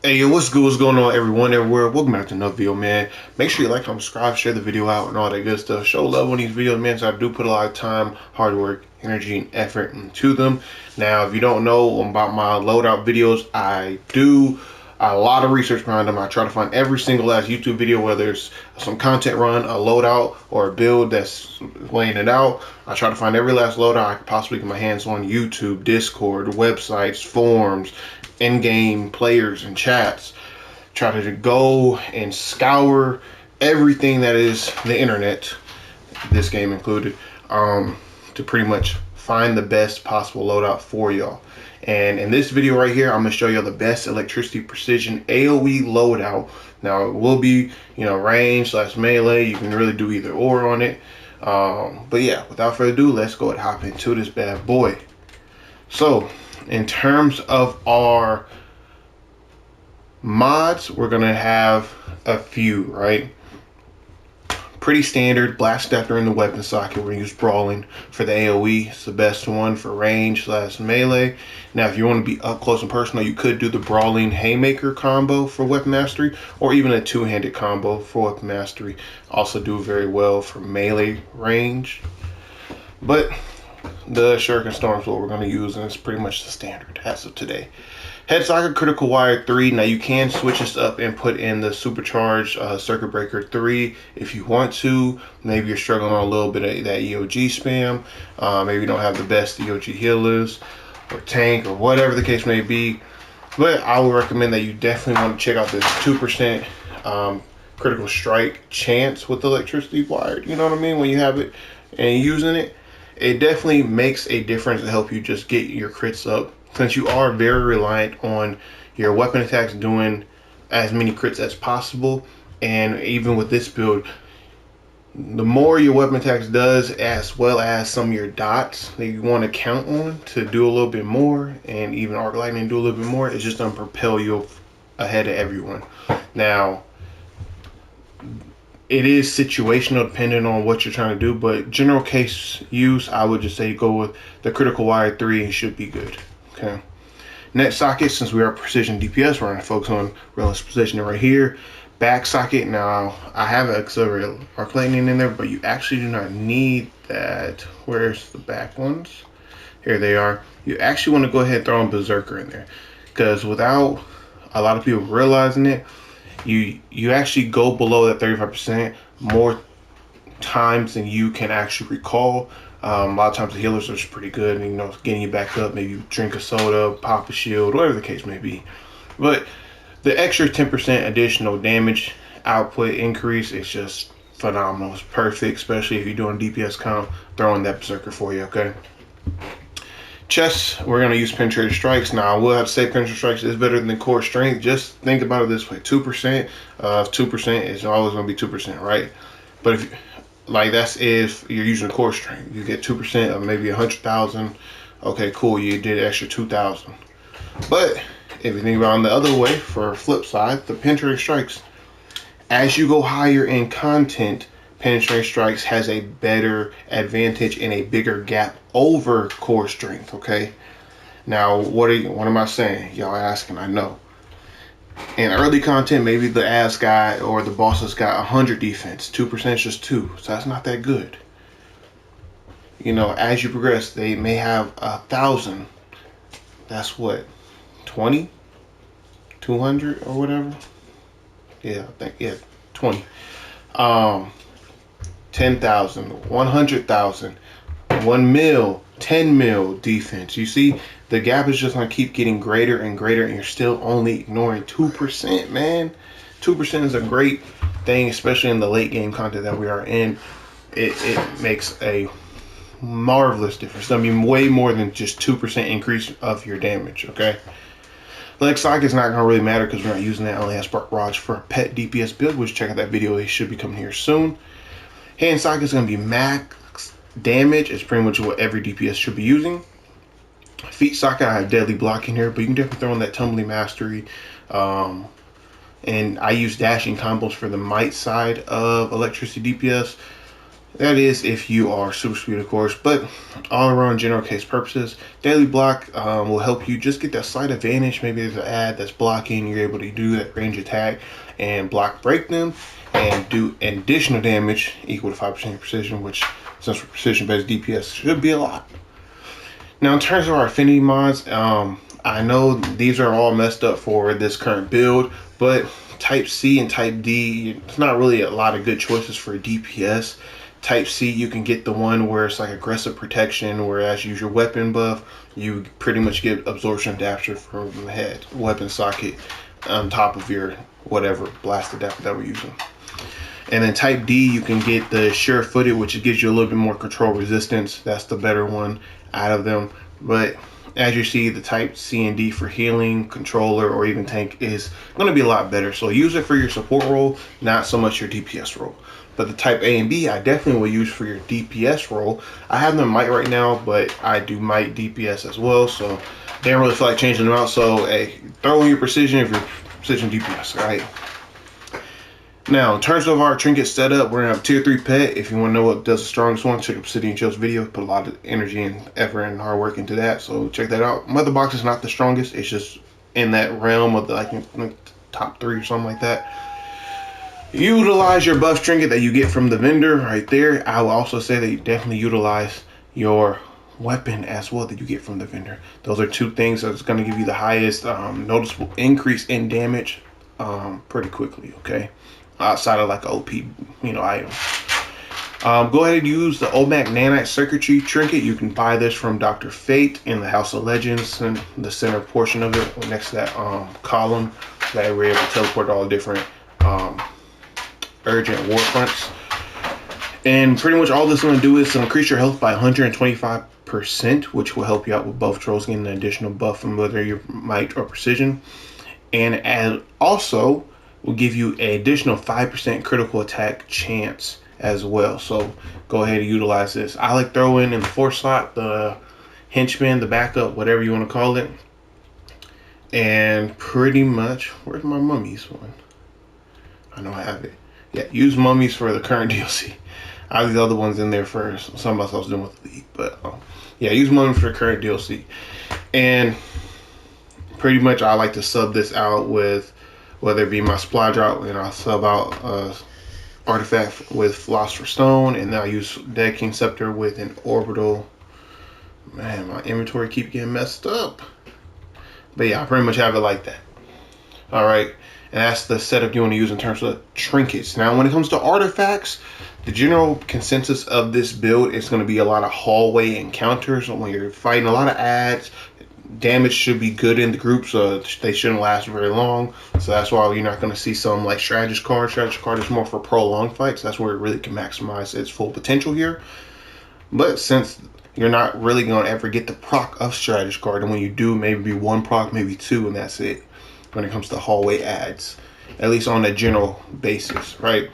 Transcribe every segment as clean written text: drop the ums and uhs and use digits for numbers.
Hey, yo, what's good? What's going on, everyone everywhere? Welcome back to another video, man. Make sure you like, comment, subscribe, share the video out, and all that good stuff. Show love on these videos, man, so I do put a lot of time, hard work, energy, and effort into them. Now, if you don't know about my loadout videos, I do a lot of research behind them. I try to find every single last YouTube video, whether it's some content run, a loadout, or a build that's laying it out. I try to find every last loadout I could possibly get my hands on: YouTube, Discord, websites, forums, in-game players and chats. Try to go and scour everything that is the internet, this game included, to pretty much find the best possible loadout for y'all. And in this video right here, I'm gonna show y'all the best electricity precision AOE loadout. Now, it will be, range / melee. You can really do either or on it. But yeah, without further ado, let's go and hop into this bad boy. So, in terms of our mods, we're gonna have a few, right? Pretty standard. Blast Stepper in the weapon socket. We're gonna use Brawling for the AOE. It's the best one for range / melee. Now, if you want to be up close and personal, you could do the Brawling Haymaker combo for weapon mastery, or even a two-handed combo for weapon mastery. Also do very well for melee range. But the Shuriken Storm is what we're going to use, and it's pretty much the standard as of today. Head socket, critical wire 3. Now you can switch this up and put in the supercharged circuit breaker 3 if you want to. Maybe you're struggling on a little bit of that EOG spam. Maybe you don't have the best EOG healers or tank or whatever the case may be. But I would recommend that you definitely want to check out this 2% critical strike chance with electricity wired. You know what I mean? When you have it and using it, it definitely makes a difference to help you just get your crits up, since you are very reliant on your weapon attacks doing as many crits as possible. And even with this build, the more your weapon attacks does, as well as some of your dots that you want to count on to do a little bit more, and even arc lightning do a little bit more, it's just gonna propel you ahead of everyone. Now, it is situational depending on what you're trying to do, but general case use, I would just say go with the critical wire 3 and should be good. Okay. Next socket, since we are precision DPS, we're going to focus on realistic positioning right here. Back socket, now I have an accelerated arc lightning in there, but you actually do not need that. Where's the back ones? Here they are. You actually want to go ahead and throw in Berserker in there, because without a lot of people realizing it, you actually go below that 35% more times than you can actually recall. A lot of times the healers are just pretty good, and getting you back up. Maybe you drink a soda, pop a shield, whatever the case may be. But the extra 10% additional damage output increase is just phenomenal. It's perfect, especially if you're doing DPS comp, throwing that Berserker for you. Okay. Chest, we're going to use penetrating strikes. Now, I will have to say penetrating strikes is better than core strength. Just think about it this way: 2% of 2% is always going to be 2%, right? But if that's if you're using core strength, you get 2% of maybe 100,000. Okay, cool, you did an extra 2,000. But if you think about it on the other way, for flip side, the penetrating strikes, as you go higher in content, penetrating strikes has a better advantage and a bigger gap over core strength. Okay, now what am I saying? Y'all asking, I know. In early content, maybe the ass guy or the boss has got 100 defense, 2% is just 2, so that's not that good. As you progress, they may have 1,000. That's what, 20, 200 or whatever. Yeah, I think 20. 10,000, 100,000, 1 mil, 10 mil defense. You see, the gap is just gonna keep getting greater and greater, and you're still only ignoring 2%, man. 2% is a great thing, especially in the late game content that we are in. It makes a marvelous difference. I mean, way more than just 2% increase of your damage. Okay. Leg socket is not gonna really matter because we're not using that. I only have Spark Barrage for a pet DPS build, which check out that video. It should be coming here soon. Hand socket is going to be max damage. It's pretty much what every DPS should be using. Feet socket, I have deadly block in here, but you can definitely throw in that tumbling mastery. And I use dashing combos for the might side of electricity DPS. That is if you are super speed, of course, but all around general case purposes, daily block will help you just get that slight advantage. Maybe there's an ad that's blocking, you're able to do that range attack and block break them and do additional damage equal to 5% precision, which since we're precision based DPS should be a lot. Now in terms of our affinity mods, I know these are all messed up for this current build, but type C and type D, it's not really a lot of good choices for DPS. Type C, you can get the one where it's like aggressive protection, whereas you use your weapon buff, you pretty much get absorption adapter from the head weapon socket on top of your whatever blast adapter that we're using. And then type D, you can get the sure-footed, which gives you a little bit more control resistance. That's the better one out of them. But as you see, the type C and D for healing, controller, or even tank is going to be a lot better. So use it for your support role, not so much your DPS role. But the type A and B, I definitely will use for your DPS role. I have them might right now, but I do might DPS as well. So they don't really feel like changing them out. So hey, throw in your precision if you're precision DPS, right? Now, in terms of our trinket setup, we're gonna have tier 3 pet. If you want to know what does the strongest one, check Obsidian Chill's video. Put a lot of energy and effort and hard work into that, so check that out. Mother box is not the strongest. It's just in that realm of the like top 3 or something like that. Utilize your buff trinket that you get from the vendor right there. I will also say that you definitely utilize your weapon as well that you get from the vendor. Those are 2 things that's going to give you the highest noticeable increase in damage pretty quickly, okay? Outside of like OP, item. Go ahead and use the OMAC Nanite Circuitry Trinket. You can buy this from Dr. Fate in the House of Legends, and the center portion of it next to that column that we're able to teleport all the different urgent war fronts. And pretty much all this is going to do is increase your health by 125%, which will help you out with buff trolls, getting an additional buff from whether you're might or precision. And also will give you an additional 5% critical attack chance as well. So go ahead and utilize this. I like throwing in the 4th slot, the henchman, the backup, whatever you want to call it. And pretty much, where's my mummies one? I know I have it. Yeah, use mummies for the current DLC. I have these other ones in there for some else I was doing with the league, but yeah, use mummies for the current DLC. And pretty much I like to sub this out with whether it be my supply drop, and I'll sub out artifact with Philosopher's Stone, and then I use Dead King Scepter with an orbital. Man, my inventory keep getting messed up. But yeah, I pretty much have it like that. Alright. And that's the setup you want to use in terms of trinkets. Now, when it comes to artifacts, the general consensus of this build is going to be a lot of hallway encounters. When you're fighting a lot of ads, damage should be good in the group, so they shouldn't last very long. So that's why you're not going to see some like strategist card. Strategist card is more for prolonged fights. That's where it really can maximize its full potential here. But since you're not really going to ever get the proc of strategist card, and when you do, maybe 1 proc, maybe 2, and that's it. When it comes to hallway ads, at least on a general basis, right?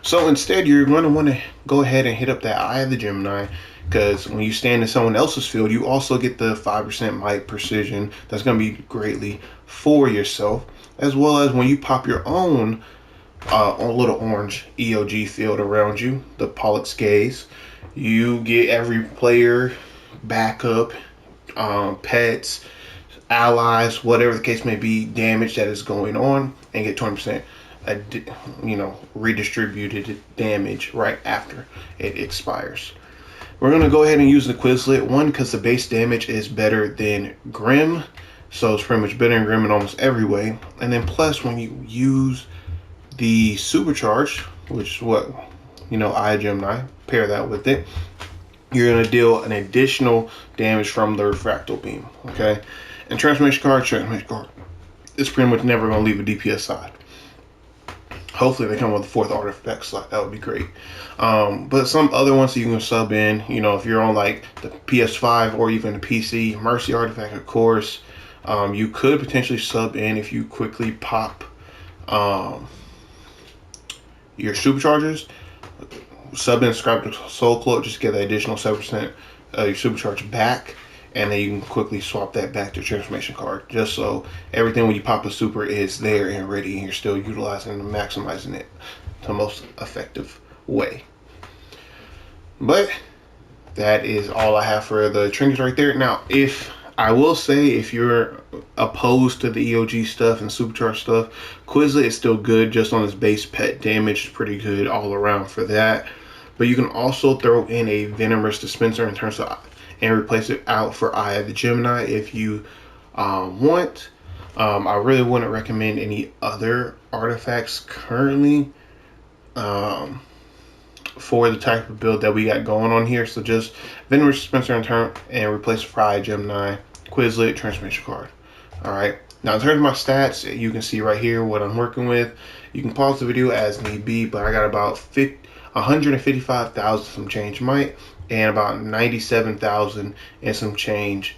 So instead, you're going to want to go ahead and hit up that Eye of the Gemini, because when you stand in someone else's field, you also get the 5% might precision. That's going to be greatly for yourself, as well as when you pop your own little orange EOG field around you, the Pollux Gaze, you get every player backup, pets, allies, whatever the case may be, damage that is going on, and get 20% redistributed damage right after it expires. We're going to go ahead and use the Quizlet, one because the base damage is better than Grim, so it's pretty much better than Grim in almost every way. And then plus, when you use the supercharge, which is what Eye Gemini, pair that with it, you're going to deal an additional damage from the refractal beam. Okay, and transformation card is pretty much never going to leave a DPS side. Hopefully they come with a 4th artifact slot. That would be great. But some other ones you can sub in, if you're on like the PS5 or even the PC, Mercy artifact, of course. You could potentially sub in if you quickly pop your superchargers. Sub in Scrap the Soul Cloak, just get the additional 7% of your supercharge back. And then you can quickly swap that back to transformation card, just so everything when you pop a super is there and ready, and you're still utilizing and maximizing it to the most effective way. But that is all I have for the trinkets right there. Now, if I will say, if you're opposed to the EOG stuff and supercharged stuff, Quizlet is still good just on its base pet damage. Pretty good all around for that. But you can also throw in a venomous dispenser in terms of and replace it out for Eye of the Gemini if you want. I really wouldn't recommend any other artifacts currently. For the type of build that we got going on here. So just Venomous Dispenser in turn and replace Fry, Gemini, Quizlet, Transmission Card. Alright, now in terms of my stats, you can see right here what I'm working with. You can pause the video as need be, but I got about 155,000 some change might and about 97,000 and some change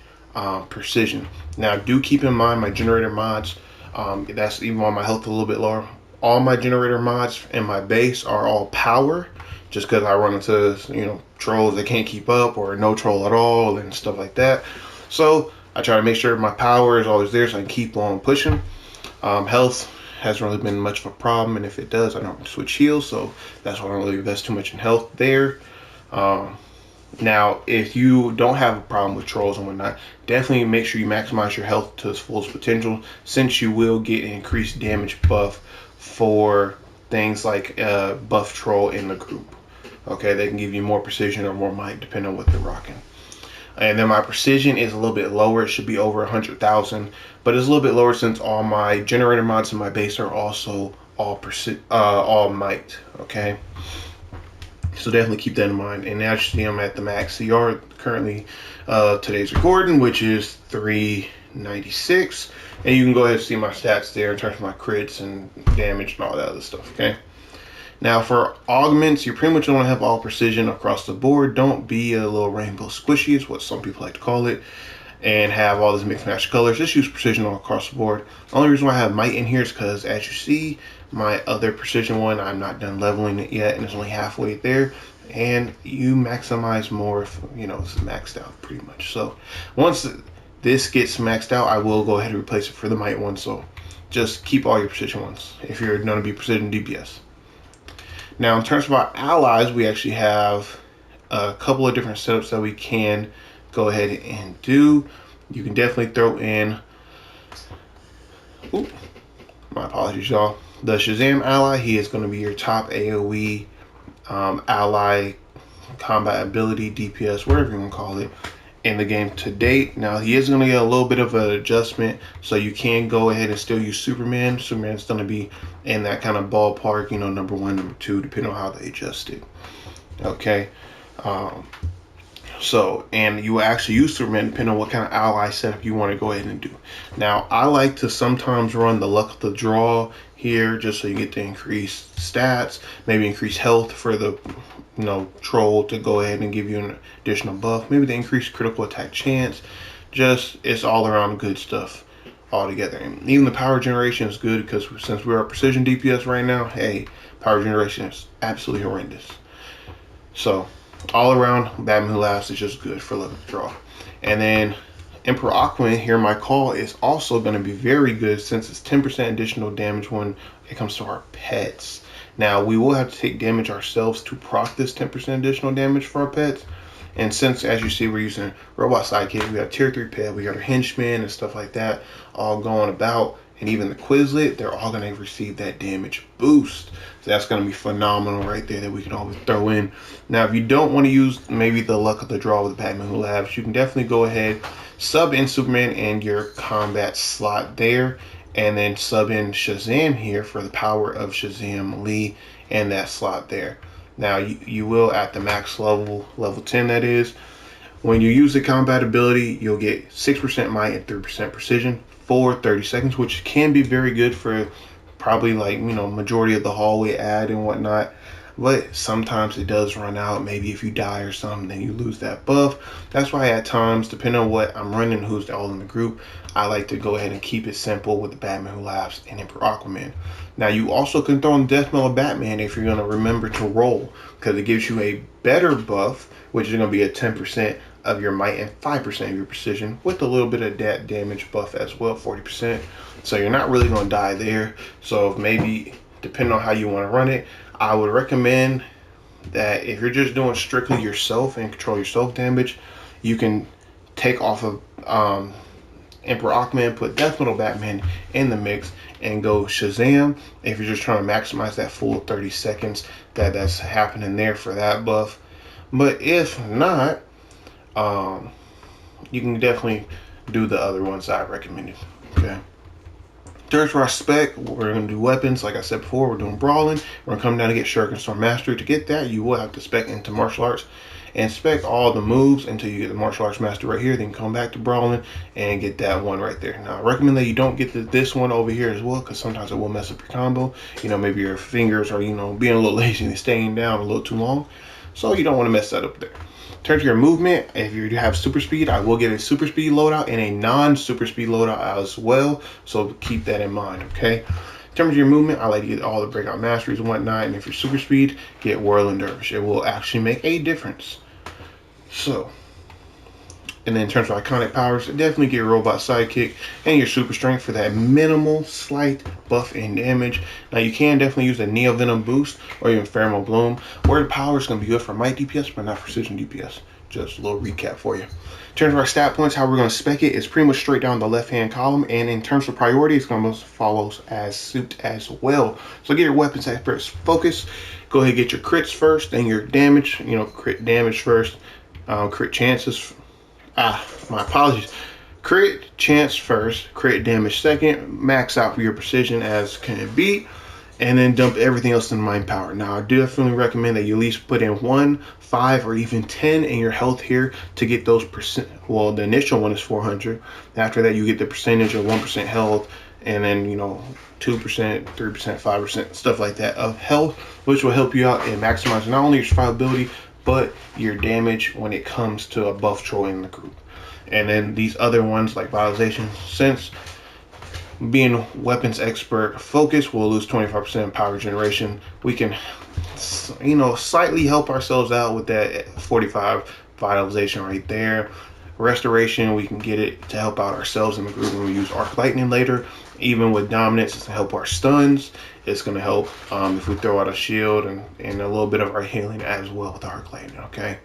precision. Now do keep in mind my generator mods, that's even on my health a little bit lower. All my generator mods and my base are all power, just because I run into, you know, trolls that can't keep up or no troll at all and stuff like that. So I try to make sure my power is always there so I can keep on pushing. Health hasn't really been much of a problem, and if it does, I don't switch heals, so that's why I don't really invest too much in health there. Now, if you don't have a problem with trolls and whatnot, definitely make sure you maximize your health to its fullest potential, since you will get an increased damage buff for things like buff troll in the group. Okay, they can give you more precision or more might depending on what they're rocking. And then my precision is a little bit lower. It should be over 100,000, but it's a little bit lower since all my generator mods in my base are also all might. Okay, so definitely keep that in mind. And now you see I'm at the max CR currently. Today's recording, which is 396, and you can go ahead and see my stats there in terms of my crits and damage and all that other stuff. Okay. Now for augments, you pretty much want to have all precision across the board. Don't be a little rainbow squishy, is what some people like to call it, and have all this mixed match colors. Just use precision all across the board. The only reason why I have might in here is because, as you see, my other precision one, I'm not done leveling it yet, and it's only halfway there. And you maximize more if, you know, this is maxed out pretty much. So once this gets maxed out, I will go ahead and replace it for the might one. So just keep all your precision ones if you're going to be precision DPS. Now, in terms of our allies, we actually have a couple of different setups that we can go ahead and do. You can definitely throw in, my apologies, y'all. The Shazam ally, he is going to be your top AOE ally, combat ability, DPS, whatever you want to call it, in the game to date. Now, he is going to get a little bit of an adjustment, so you can go ahead and still use Superman. Superman's going to be in that kind of ballpark, you know, number 1, number 2, depending on how they adjust it. Okay. And you will actually use Superman depending on what kind of ally setup you want to go ahead and do. Now, I like to sometimes run the luck of the draw here, just so you get the increased stats, maybe increase health for the, you know, troll to go ahead and give you an additional buff, maybe the increased critical attack chance. Just, it's all around good stuff altogether. And even the power generation is good, because since we're at precision DPS right now, hey, power generation is absolutely horrendous. So all around, Batman Who Laughs is just good for luck of the draw. And then Emperor Aquaman here, my call is also going to be very good, since it's 10% additional damage when it comes to our pets. Now, we will have to take damage ourselves to proc this 10% additional damage for our pets. And since, as you see, we're using Robot Sidekick, we got Tier 3 pet, we got our Henchmen and stuff like that all going about, and even the Quizlet, they're all going to receive that damage boost. So that's going to be phenomenal right there that we can always throw in. Now, if you don't want to use maybe the luck of the draw with the Batman Who Laughs, you can definitely go ahead, sub in Superman in your combat slot there, and then sub in Shazam here for the power of Shazam Lee and that slot there. Now, you will, at the max level, level 10 that is, when you use the combat ability, you'll get 6% might and 3% precision for 30 seconds, which can be very good for probably, like, you know, majority of the hallway ad and whatnot. But sometimes it does run out. Maybe if you die or something, then you lose that buff. That's why at times, depending on what I'm running, who's all in the group, I like to go ahead and keep it simple with the Batman Who Laughs and Emperor Aquaman. Now, you also can throw in Death Metal Batman if you're going to remember to roll, because it gives you a better buff, which is going to be a 10% of your might and 5% of your precision, with a little bit of that damage buff as well, 40%. So you're not really going to die there. So maybe, depending on how you want to run it, I would recommend that if you're just doing strictly yourself and control yourself damage, you can take off of Emperor Aquaman, put Death Metal Batman in the mix, and go Shazam if you're just trying to maximize that full 30 seconds that's happening there for that buff. But if not, you can definitely do the other ones I recommended. Okay. Third for our spec, we're going to do weapons. Like I said before, we're doing brawling. We're going to come down to get Shuriken Storm Mastery. To get that, you will have to spec into martial arts and spec all the moves until you get the martial arts master right here. Then come back to brawling and get that one right there. Now, I recommend that you don't get this one over here as well, because sometimes it will mess up your combo. You know, maybe your fingers are, you know, being a little lazy and staying down a little too long. So you don't want to mess that up there. In terms of your movement, if you have super speed, I will get a super speed loadout and a non-super speed loadout as well. So keep that in mind, okay? In terms of your movement, I like to get all the breakout masteries and whatnot. And if you're super speed, get Whirling Dervish. It will actually make a difference. So, and then in terms of iconic powers, definitely get your robot sidekick and your super strength for that minimal slight buff and damage. Now you can definitely use the Neo Venom boost or even Pheromone Bloom. Word power is going to be good for might DPS, but not precision DPS. Just a little recap for you. In terms of our stat points, how we're going to spec it is pretty much straight down the left hand column, and in terms of priority, it's going to follow as suit as well. So get your weapons experts focus. Go ahead and get your crits first, then your damage. You know, crit damage first, crit chances. My apologies. Crit chance first, crit damage second, max out for your precision as can it be, and then dump everything else in mind power. Now, I do definitely recommend that you at least put in 1, 5, or even 10 in your health here to get those percent. Well, the initial one is 400. After that, you get the percentage of 1% health, and then, you know, 2%, 3%, 5%, stuff like that of health, which will help you out in maximizing not only your survivability, but your damage when it comes to a buff troll in the group. And then these other ones like Vitalization, since being weapons expert focus, we'll lose 25% power generation. We can, you know, slightly help ourselves out with that 45 Vitalization right there. Restoration, we can get it to help out ourselves in the group when we use Arc Lightning later. Even with Dominance, it's to help our stuns. It's going to help if we throw out a shield and a little bit of our healing as well with Arc Lightning, okay?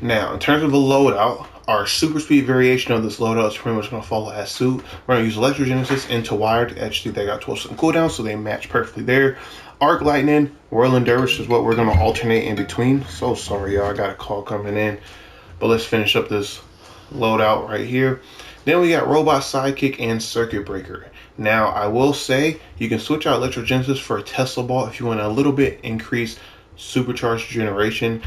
Now, in terms of a loadout, our super speed variation of this loadout is pretty much going to follow as suit. We're going to use Electrogenesis into Wired. Actually, they got 12-second cooldown, so they match perfectly there. Arc Lightning, Whirling Dervish is what we're going to alternate in between. So sorry, y'all, I got a call coming in. But let's finish up this loadout right here. Then we got Robot Sidekick and Circuit Breaker. Now, I will say you can switch out Electrogenesis for a Tesla Ball if you want a little bit increased supercharged generation,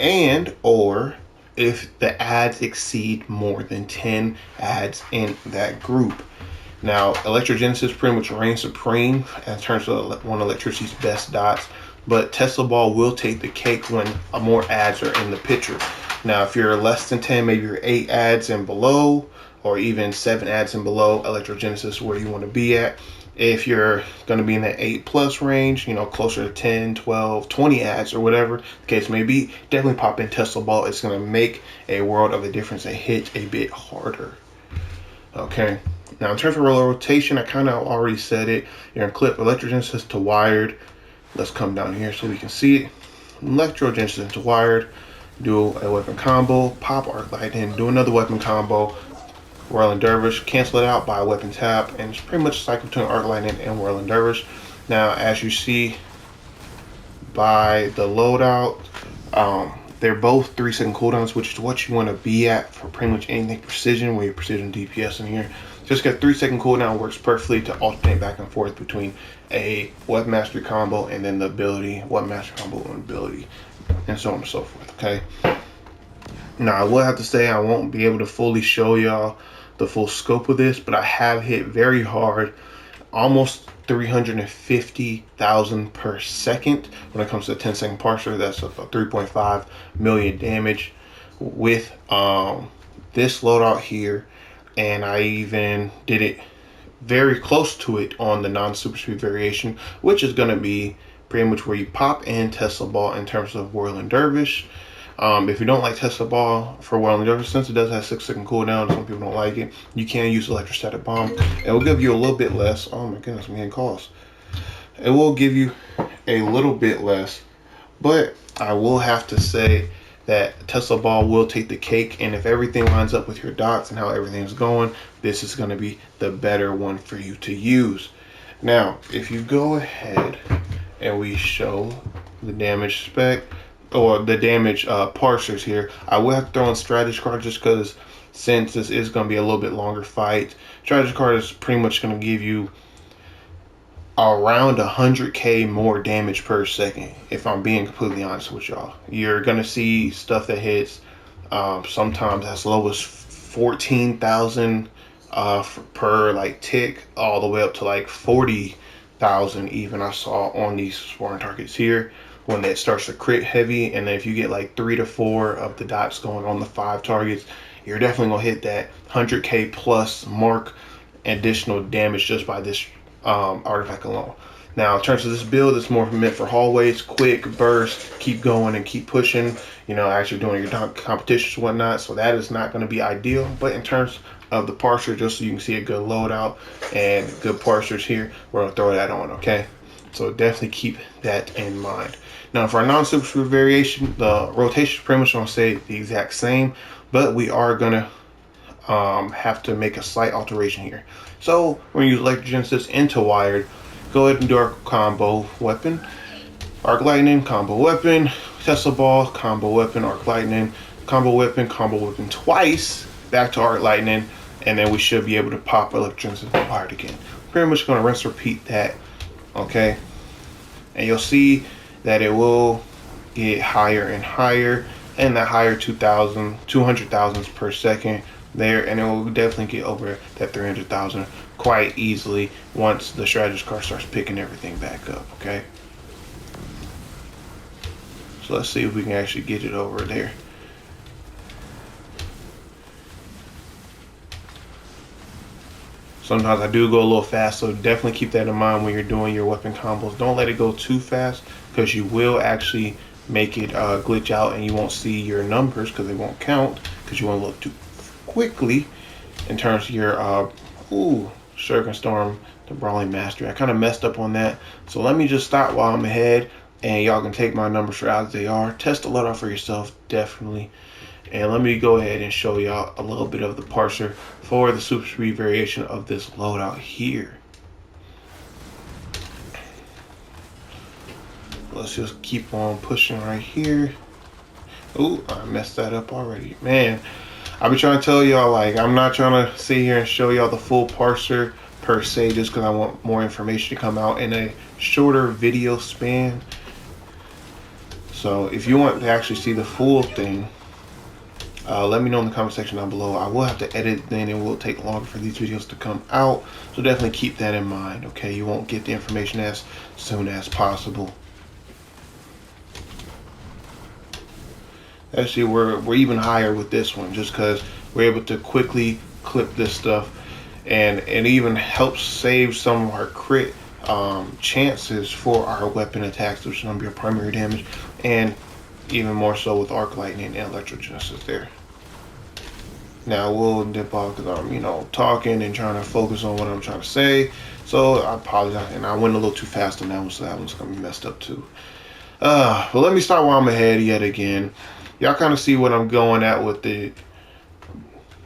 and or if the ads exceed more than 10 ads in that group. Now, Electrogenesis pretty much reigns supreme in terms of one of Electricity's best dots, but Tesla Ball will take the cake when more ads are in the picture. Now, if you're less than 10, maybe you're 8 ads and below, or even 7 ads and below, Electrogenesis is where you want to be at. If you're going to be in that 8+ range, you know, closer to 10, 12, 20 ads or whatever the case may be, definitely pop in Tesla Ball. It's going to make a world of a difference and hit a bit harder. Okay. Now, in terms of rotation, I kind of already said it. You're going to clip Electrogenesis to Wired. Let's come down here so we can see it. Electrogenesis into Wired. Do a weapon combo. Pop Arc Lightning. Do another weapon combo. Whirling Dervish, cancel it out by a weapon tap, and it's pretty much a cycle between Arc Lightning and Whirling Dervish. Now, as you see by the loadout, they're both 3-second cooldowns, which is what you want to be at for pretty much anything precision, where your precision DPS in here. Just got 3-second cooldown, works perfectly to alternate back and forth between a weapon mastery combo and then the ability, weapon mastery combo and ability, and so on and so forth, okay? Now, I will have to say I won't be able to fully show y'all the full scope of this, but I have hit very hard, almost 350,000 per second when it comes to 10-second parser. That's a 3.5 million damage with this loadout here, and I even did it very close to it on the non-super speed variation, which is going to be pretty much where you pop in Tesla Ball in terms of Whirling Dervish. If you don't like Tesla Ball for Whirling Dervish, since it does have 6-second cooldown, some people don't like it, you can use Electrostatic Bomb. It will give you a little bit less. Oh my goodness, I'm getting calls. It will give you a little bit less, but I will have to say that Tesla Ball will take the cake, and if everything lines up with your dots and how everything's going, this is going to be the better one for you to use. Now, if you go ahead and we show the damage spec, or the damage parsers here, I will have to throw in strategy card just because since this is going to be a little bit longer fight, strategy card is pretty much going to give you around 100k more damage per second, if I'm being completely honest with y'all. You're gonna see stuff that hits sometimes as low as 14,000 per like tick, all the way up to like 40,000 even. I saw on these sparring targets here when it starts to crit heavy, and then if you get like 3 to 4 of the dots going on the 5 targets, you're definitely gonna hit that 100k plus mark additional damage just by this artifact alone. Now, in terms of this build, it's more meant for hallways, quick burst, keep going and keep pushing, you know, actually doing your competitions and whatnot. So that is not going to be ideal. But in terms of the parser, just so you can see a good loadout and good parsers here, we're going to throw that on, okay? So definitely keep that in mind. Now, for our non-super speed variation, the rotation is pretty much going to stay the exact same, but we are going to have to make a slight alteration here. So we're going to use electrogenesis into wired. Go ahead and do our combo weapon. Arc lightning, combo weapon. Tesla ball, combo weapon. Arc lightning, combo weapon twice. Back to arc lightning, and then we should be able to pop electrogenesis wired again. Pretty much going to rinse repeat that, okay? And you'll see that it will get higher and higher, and that higher 200,000s per second there, and it will definitely get over that 300,000 quite easily once the strategist card starts picking everything back up, okay? So let's see if we can actually get it over there. Sometimes I do go a little fast, so definitely keep that in mind when you're doing your weapon combos. Don't let it go too fast, because you will actually make it glitch out and you won't see your numbers because they won't count, because you want to look too quickly in terms of your Shuriken Storm, the Brawling Mastery. I kind of messed up on that, so let me just stop while I'm ahead, and y'all can take my numbers for as they are. Test the loadout for yourself, definitely. And let me go ahead and show y'all a little bit of the parser for the super speed variation of this loadout here. Let's just keep on pushing right here. Oh, I messed that up already, man. I've been trying to tell y'all, like, I'm not trying to sit here and show y'all the full parser per se, just because I want more information to come out in a shorter video span. So if you want to actually see the full thing, let me know in the comment section down below. I will have to edit, then it will take longer for these videos to come out, so definitely keep that in mind, okay? You won't get the information as soon as possible. Actually, we're even higher with this one, just because we're able to quickly clip this stuff, and it even helps save some of our crit chances for our weapon attacks, which is going to be our primary damage, and even more so with arc lightning and electrogenesis there. Now we'll dip off because I'm, you know, talking and trying to focus on what I'm trying to say. So I apologize, and I went a little too fast on that one, so that one's gonna be messed up too. But let me start while I'm ahead yet again. Y'all kind of see what I'm going at with the,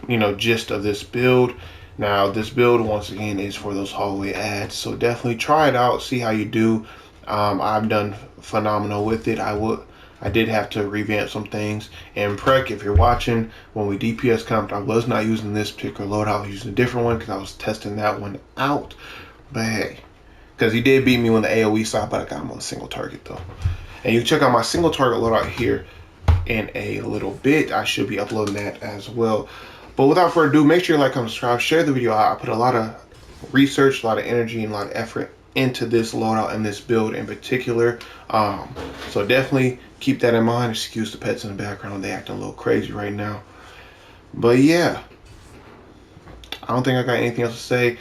you know, gist of this build. Now this build once again is for those hallway ads, so definitely try it out, see how you do. I've done phenomenal with it. I did have to revamp some things. And Prek, if you're watching, when we DPS comped, I was not using this particular loadout. I was using a different one because I was testing that one out. But hey, because he did beat me on the AOE side, but I got him on a single target though. And you can check out my single target loadout here in a little bit. I should be uploading that as well. But without further ado, make sure you like, comment, subscribe, share the video out. I put a lot of research, a lot of energy, and a lot of effort into this loadout and this build in particular. So definitely keep that in mind. Excuse the pets in the background, they acting a little crazy right now. But yeah, I don't think I got anything else to say.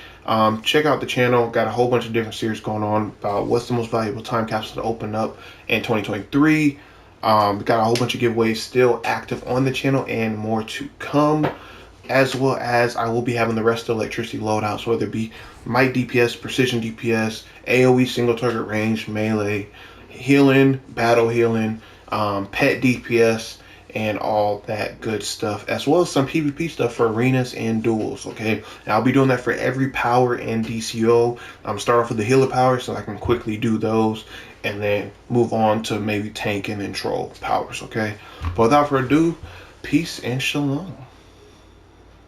Check out the channel, got a whole bunch of different series going on about what's the most valuable time capsule to open up in 2023. Got a whole bunch of giveaways still active on the channel and more to come. as well as I will be having the rest of the electricity loadouts, whether it be might DPS, precision DPS, AOE single target range, melee, healing, battle healing, pet DPS, and all that good stuff, as well as some PvP stuff for arenas and duels. Okay, and I'll be doing that for every power and DCO. Start off with the healer power so I can quickly do those, and then move on to maybe tank and then troll powers. Okay, but without further ado, peace and shalom.